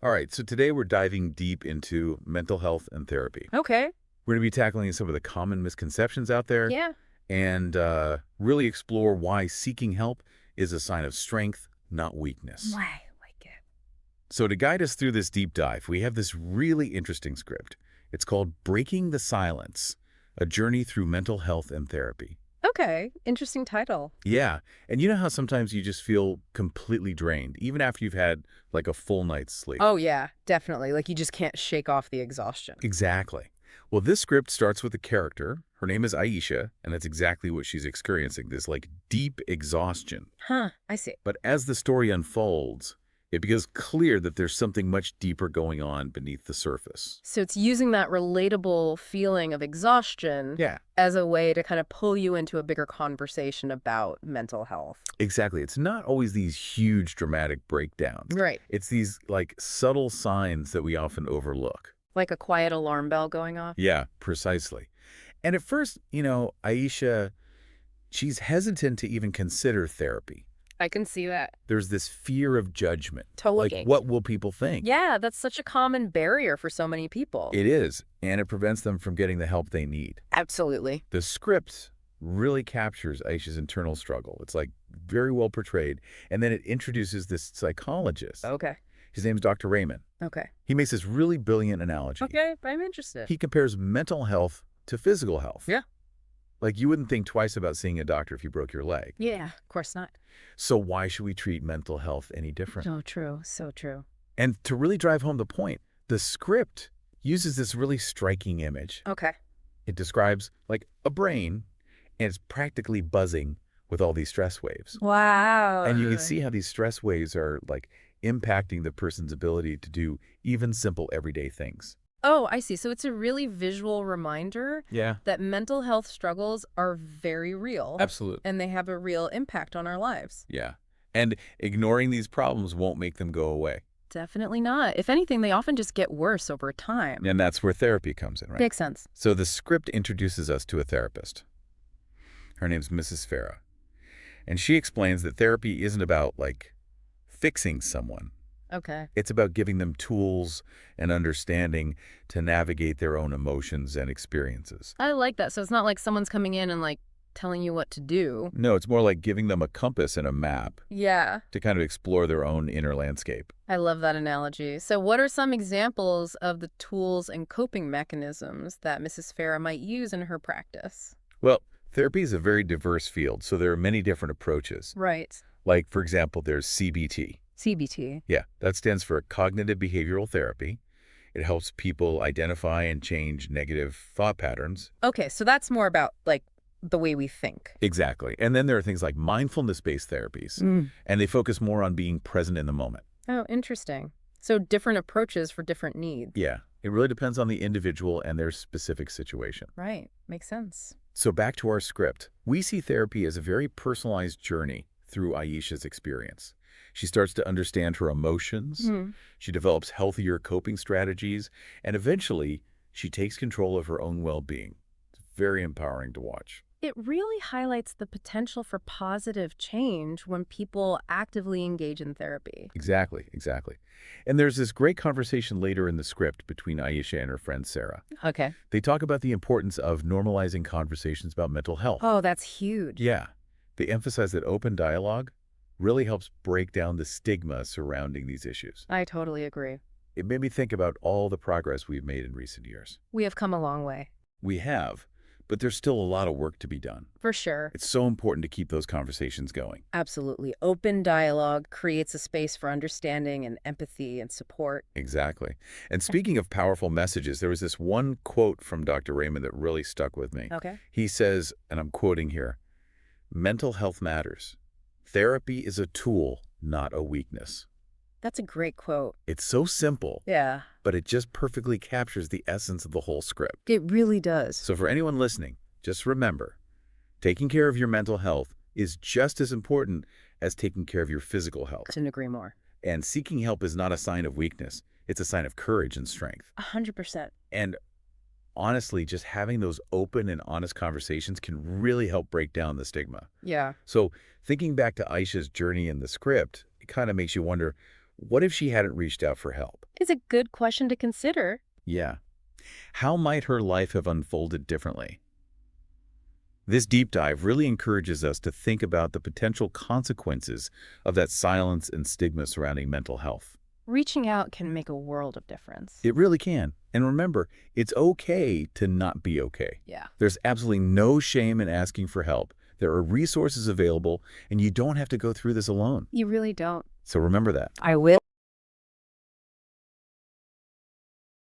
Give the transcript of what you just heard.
All right, so today we're diving deep into mental health and therapy. Okay. We're going to be tackling some of the common misconceptions out there Yeah. and really explore why seeking help is a sign of strength, not weakness. I like it. So to guide us through this deep dive, we have this really interesting script. It's called Breaking the Silence, a journey through mental health and therapy. Okay. Interesting title. Yeah, and you know how sometimes you just feel completely drained, even after you've had like a full night's sleep? Oh, yeah, definitely. Like you just can't shake off the exhaustion. Exactly. Well, this script starts with a character. Her name is Aisha, and that's exactly what she's experiencing, this like deep exhaustion. Huh. I see. But as the story unfolds, it becomes clear that there's something much deeper going on beneath the surface. So it's using that relatable feeling of exhaustion Yeah, as a way to kind of pull you into a bigger conversation about mental health. exactly. It's not always these huge dramatic breakdowns. Right. It's these like subtle signs that we often overlook. Like a quiet alarm bell going off. Yeah, precisely. And at first, Aisha, she's hesitant to even consider therapy. I can see that. There's this fear of judgment. Like, Totally. what will people think? Yeah, that's such a common barrier for so many people. It is, and it prevents them from getting the help they need. Absolutely. The script really captures Aisha's internal struggle. It's like very well portrayed. And then it introduces this psychologist. Okay. His name's Dr. Raymond. Okay. He makes this really brilliant analogy. Okay. I'm interested. He compares mental health to physical health. Yeah. Like you wouldn't think twice about seeing a doctor if you broke your leg. Yeah, of course not. So why should we treat mental health any different? So true. So true. And to really drive home the point, the script uses this really striking image. Okay. It describes like a brain, and it's practically buzzing with all these stress waves. Wow. And you can see how these stress waves are like impacting the person's ability to do even simple everyday things. Oh, I see. So it's a really visual reminder Yeah, that mental health struggles are very real absolutely. and they have a real impact on our lives. Yeah. And ignoring these problems won't make them go away. Definitely not. If anything, they often just get worse over time. And that's where therapy comes in, right? Makes sense. So the script introduces us to a therapist. Her name's Mrs. Farah. And she explains that therapy isn't about, like, fixing someone. Okay. It's about giving them tools and understanding to navigate their own emotions and experiences. I like that. So it's not like someone's coming in and like telling you what to do. No, it's more like giving them a compass and a map Yeah. to kind of explore their own inner landscape. I love that analogy. So what are some examples of the tools and coping mechanisms that Mrs. Farah might use in her practice? Well, therapy is a very diverse field, so there are many different approaches. Right. Like, for example, there's CBT. CBT. Yeah, that stands for Cognitive Behavioral Therapy. It helps people identify and change negative thought patterns. Okay, so that's more about like the way we think. Exactly. And then there are things like mindfulness-based therapies, and they focus more on being present in the moment. Oh, interesting. So different approaches for different needs. Yeah, it really depends on the individual and their specific situation. Right. Makes sense. So back to our script. We see therapy as a very personalized journey through Aisha's experience. She starts to understand her emotions, she develops healthier coping strategies, and eventually she takes control of her own well-being. It's very empowering to watch. It really highlights the potential for positive change when people actively engage in therapy. Exactly, exactly. And there's this great conversation later in the script between Aisha and her friend Sarah. Okay. They talk about the importance of normalizing conversations about mental health. Oh, that's huge. Yeah, they emphasize that open dialogue really helps break down the stigma surrounding these issues. I totally agree. It made me think about all the progress we've made in recent years. We have come a long way. We have, but there's still a lot of work to be done. For sure. It's so important to keep those conversations going. Absolutely. Open dialogue creates a space for understanding and empathy and support. Exactly. And speaking of powerful messages, there was this one quote from Dr. Raymond that really stuck with me. Okay. He says, and I'm quoting here, "Mental health matters. Therapy is a tool, not a weakness." That's a great quote. It's so simple, Yeah, but it just perfectly captures the essence of the whole script. it really does. So for anyone listening, just remember, taking care of your mental health is just as important as taking care of your physical health. Couldn't agree more. And seeking help is not a sign of weakness. It's a sign of courage and strength. 100%. And honestly, just having those open and honest conversations can really help break down the stigma. Yeah. So thinking back to Aisha's journey in the script, it kind of makes you wonder, What if she hadn't reached out for help? It's a good question to consider. Yeah. How might her life have unfolded differently? This deep dive really encourages us to think about the potential consequences of that silence and stigma surrounding mental health. Reaching out can make a world of difference. It really can. And remember, it's okay to not be okay. Yeah. There's absolutely no shame in asking for help. There are resources available, and you don't have to go through this alone. You really don't. So remember that. I will.